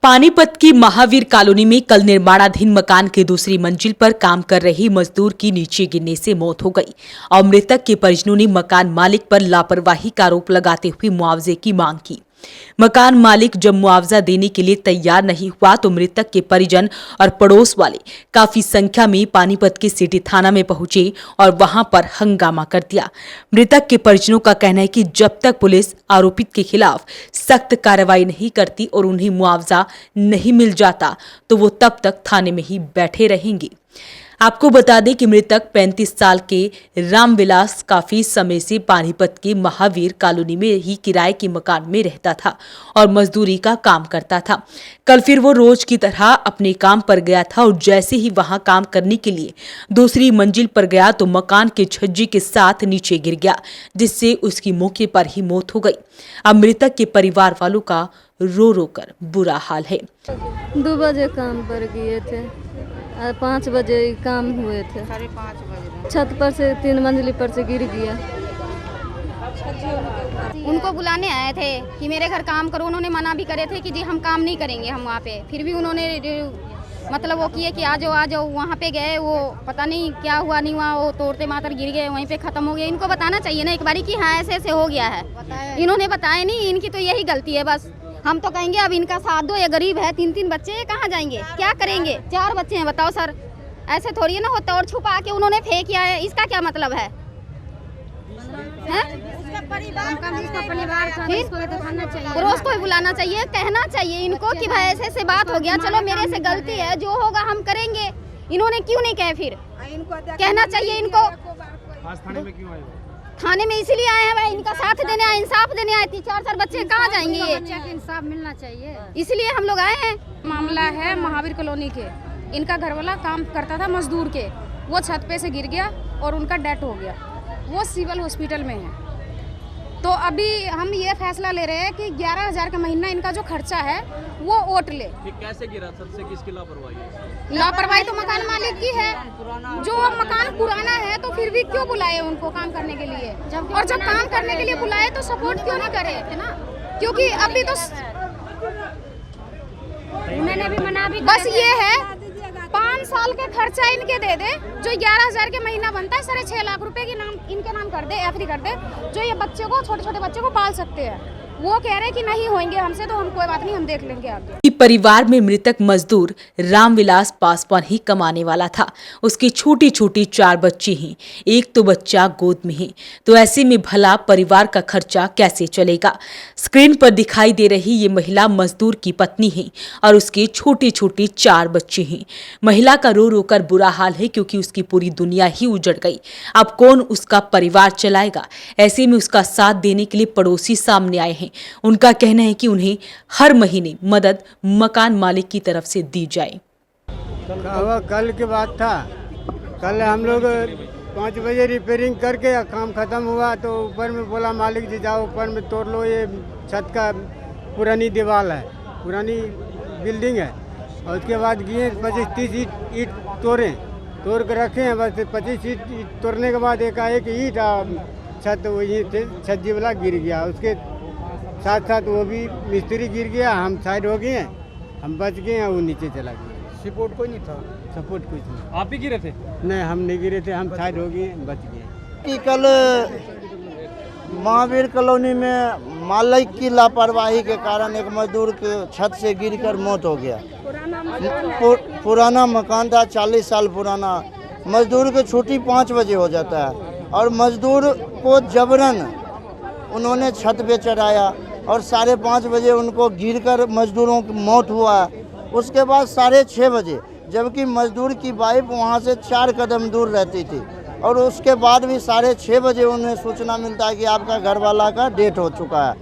पानीपत की महावीर कॉलोनी में कल निर्माणाधीन मकान की दूसरी मंजिल पर काम कर रही मजदूर की नीचे गिरने से मौत हो गई और मृतक के परिजनों ने मकान मालिक पर लापरवाही का आरोप लगाते हुए मुआवजे की मांग की। मकान मालिक जब मुआवजा देने के लिए तैयार नहीं हुआ तो मृतक के परिजन और पड़ोस वाले काफी संख्या में पानीपत के सिटी थाना में पहुंचे और वहां पर हंगामा कर दिया। मृतक के परिजनों का कहना है कि जब तक पुलिस आरोपित के खिलाफ सख्त कार्रवाई नहीं करती और उन्हें मुआवजा नहीं मिल जाता तो वो तब तक थाने में ही बैठे रहेंगे। आपको बता दें कि मृतक 35 साल के रामविलास काफी समय से पानीपत के महावीर कॉलोनी में ही किराए के मकान में रहता था और मजदूरी का काम करता था। कल फिर वो रोज की तरह अपने काम पर गया था और जैसे ही वहां काम करने के लिए दूसरी मंजिल पर गया तो मकान के छज्जे के साथ नीचे गिर गया, जिससे उसकी मौके पर ही मौत हो गई। अब मृतक के परिवार वालों का रो रो कर बुरा हाल है। 2 बजे काम पर गए थे, 5 बजे काम हुए थे। 5:30 बजे छत पर से 3 मंजिली पर से गिर गया। उनको बुलाने आए थे कि मेरे घर काम करो। उन्होंने मना भी करे थे कि जी हम काम नहीं करेंगे हम वहाँ पे। फिर भी उन्होंने मतलब वो किए कि आ जाओ। वहाँ पे गए, वो पता नहीं क्या हुआ नहीं हुआ, वो तोड़ते मातर गिर गए, वहीं पे खत्म हो गया। इनको बताना चाहिए ना एक बारी कि हाँ ऐसे ऐसे हो गया है। इन्होंने बताया नहीं, इनकी तो यही गलती है बस। हम तो कहेंगे अब इनका साथ दो। ये गरीब है, 3 बच्चे, ये कहाँ जाएंगे, क्या करेंगे? 4 बच्चे हैं, बताओ सर। ऐसे थोड़ी है ना होता। और छुपा के उन्होंने फेंक किया है, इसका क्या मतलब है? रोज को बुलाना चाहिए, कहना चाहिए इनको कि भाई ऐसे ऐसे बात हो गया, चलो मेरे से गलती है, जो होगा हम करेंगे। इन्होंने क्यों नहीं कहे? फिर कहना चाहिए इनको। थाने में क्यों आए? थाने में इसीलिए आए हैं भाई, इनका साथ देने आए, इंसाफ देने आए। 3-4 बच्चे कहाँ जाएंगे? ये इंसाफ मिलना चाहिए, इसलिए हम लोग आए हैं। मामला है महावीर कॉलोनी के। इनका घरवाला काम करता था मजदूर के, वो छत पे से गिर गया और उनका डेथ हो गया। वो सिविल हॉस्पिटल में है। तो अभी हम ये फैसला ले रहे हैं कि 11,000 का महीना इनका जो खर्चा है वो ओट ले। कैसे गिरा? सबसे किसकी लापरवाही है? लापरवाही तो मकान मालिक की है। जो मकान पुराना है तो फिर भी क्यों बुलाए उनको काम करने के लिए? और जब काम करने के लिए बुलाए तो सपोर्ट क्यों नहीं करे? है ना, क्योंकि अभी तो उन्होंने भी मना भी बस ये है 5 साल के खर्चा इनके दे दे। जो 11,000 के महीना बनता है, 6.5 लाख रुपए के नाम इनके नाम कर दे, एफडी कर दे, जो ये बच्चे को, छोटे छोटे बच्चे को पाल सकते हैं। वो कह रहे हैं कि नहीं होंगे हमसे, तो हम कोई बात नहीं, हम देख लेंगे आगे। परिवार में मृतक मजदूर रामविलास पासवान ही कमाने वाला था। उसकी छोटी छोटी 4 बच्चे हैं, एक तो बच्चा गोद में है। तो ऐसे में भला परिवार का खर्चा कैसे चलेगा? स्क्रीन पर दिखाई दे रही ये महिला मजदूर की पत्नी है और उसके छोटे छोटे 4 बच्चे हैं। महिला का रो रो कर बुरा हाल है क्योंकि उसकी पूरी दुनिया ही उजड़ गई। अब कौन उसका परिवार चलाएगा? ऐसे में उसका साथ देने के लिए पड़ोसी सामने आए हैं। उनका कहना है कि उन्हें हर महीने मदद मकान मालिक की तरफ से दी जाए। कल की बात था। कल हम लोग 5 बजे रिपेयरिंग करके काम खत्म हुआ तो ऊपर में बोला मालिक जी जाओ ऊपर में तोड़ लो, ये छत का पुरानी दीवार है, पुरानी बिल्डिंग है। और उसके बाद गए 25-30 ईट तोड़ के रखे हैं। बस 25 ईट तोड़ने के बाद एकाएक ईट छत वही छज्जी वाला गिर गया। उसके साथ साथ वो भी मिस्त्री गिर गया। हम साइड हो गए, हम बच गए, वो नीचे चला गया। सपोर्ट कोई नहीं था? सपोर्ट कुछ नहीं। आप ही गिरे थे? नहीं, हम नहीं गिरे थे, हम साइड हो गए, बच गए। कि कल महावीर कॉलोनी में मालिक की लापरवाही के कारण एक मजदूर के छत से गिरकर मौत हो गया। पुराना मकान था, 40 साल पुराना। मजदूर की छुट्टी 5 बजे हो जाता है और मजदूर को जबरन उन्होंने छत पे चढ़ाया और 5:30 बजे उनको गिरकर मजदूरों की मौत हुआ। उसके बाद 6:30 बजे, जबकि मजदूर की वाइफ वहाँ से 4 कदम दूर रहती थी, और उसके बाद भी 6:30 बजे उन्हें सूचना मिलता है कि आपका घरवाला का डेथ हो चुका है।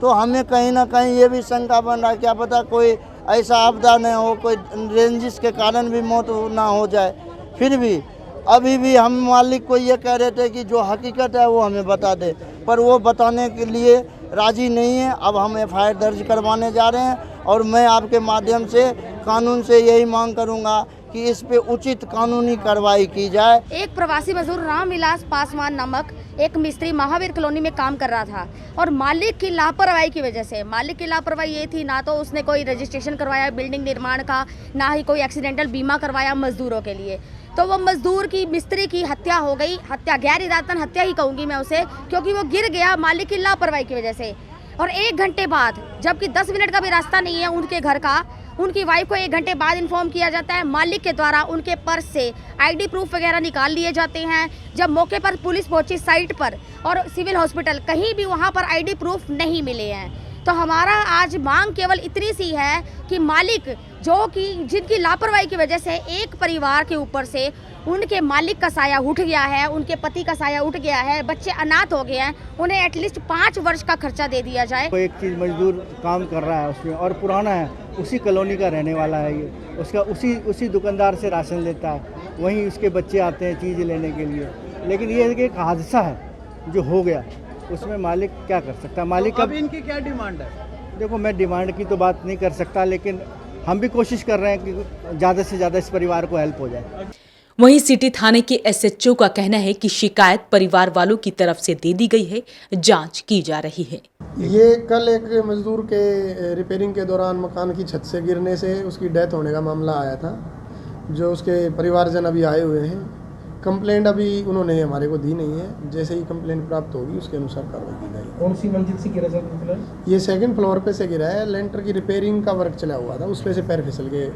तो हमें कहीं ना कहीं ये भी शंका बन रहा है, क्या पता कोई ऐसा आपदा न हो, कोई रेंजिस के कारण भी मौत ना हो जाए। फिर भी अभी भी हम मालिक को ये कह रहे थे कि जो हकीकत है वो हमें बता दे, पर वो बताने के लिए राजी नहीं है। अब हम FIR दर्ज करवाने जा रहे हैं और मैं आपके माध्यम से कानून से यही मांग करूंगा कि इस पे उचित कानूनी कार्रवाई की जाए। एक प्रवासी मजदूर रामविलास पासवान नामक एक मिस्त्री महावीर कॉलोनी में काम कर रहा था और मालिक की लापरवाही की वजह से, मालिक की लापरवाही ये थी, ना तो उसने कोई रजिस्ट्रेशन करवाया बिल्डिंग निर्माण का, ना ही कोई एक्सीडेंटल बीमा करवाया मजदूरों के लिए, तो वो मजदूर की, मिस्त्री की हत्या हो गई। हत्या, गैर इरादतन हत्या ही कहूँगी मैं उसे, क्योंकि वो गिर गया मालिक की लापरवाही की वजह से। और 1 घंटे बाद, जबकि 10 मिनट का भी रास्ता नहीं है उनके घर का, उनकी वाइफ को 1 घंटे बाद इन्फॉर्म किया जाता है। मालिक के द्वारा उनके पर्स से आईडी प्रूफ वगैरह निकाल लिए जाते हैं। जब मौके पर पुलिस पहुंची साइट पर और सिविल हॉस्पिटल, कहीं भी वहां पर आईडी प्रूफ नहीं मिले हैं। तो हमारा आज मांग केवल इतनी सी है कि मालिक, जो कि जिनकी लापरवाही की वजह से एक परिवार के ऊपर से उनके मालिक का साया उठ गया है, उनके पति का साया उठ गया है, बच्चे अनाथ हो गए हैं, उन्हें एटलीस्ट 5 वर्ष का खर्चा दे दिया जाए। कोई एक चीज़ मजदूर काम कर रहा है उसमें और पुराना है, उसी कॉलोनी का रहने वाला है ये, उसका उसी दुकानदार से राशन लेता है, वहीं उसके बच्चे आते हैं चीज़ लेने के लिए। लेकिन ये एक हादसा है जो हो गया, उसमें मालिक क्या कर सकता है? मालिक तो अब इनकी क्या डिमांड है? देखो, मैं डिमांड की तो बात नहीं कर सकता, लेकिन हम भी कोशिश कर रहे हैं कि ज़्यादा से ज़्यादा इस परिवार को हेल्प हो जाए। वहीं सिटी थाने के एसएचओ का कहना है कि शिकायत परिवार वालों की तरफ से दे दी गई है, जांच की जा रही है। ये कल एक मजदूर के रिपेयरिंग के दौरान मकान की छत से गिरने से उसकी डेथ होने का मामला आया था, जो उसके परिवारजन अभी आए हुए हैं। कंप्लेंट अभी उन्होंने हमारे को दी नहीं है, जैसे ही कंप्लेंट प्राप्त होगी उसके अनुसार कार्रवाई की जाएगी। कौन सी मंजिल से गिरा सर? ये 2nd फ्लोर पे से गिरा है, लेंटर की रिपेयरिंग का वर्क चला हुआ था, उस पे से पैर फिसल के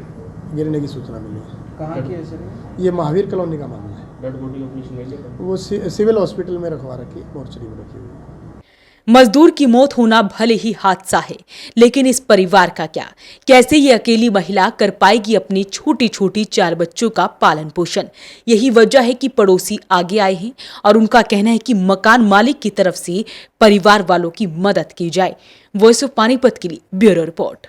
गिरने की सूचना मिली है। कहाँ की है सर? ये महावीर कॉलोनी का मामला है। डेड बॉडी ऑपरेशन वो सिविल हॉस्पिटल में रखवा रखी, मोर्चरी में रखी हुई है। मजदूर की मौत होना भले ही हादसा है, लेकिन इस परिवार का क्या? कैसे ये अकेली महिला कर पाएगी अपनी छोटी छोटी 4 बच्चों का पालन पोषण? यही वजह है कि पड़ोसी आगे आए हैं और उनका कहना है कि मकान मालिक की तरफ से परिवार वालों की मदद की जाए। वॉइस ऑफ पानीपत के लिए ब्यूरो रिपोर्ट।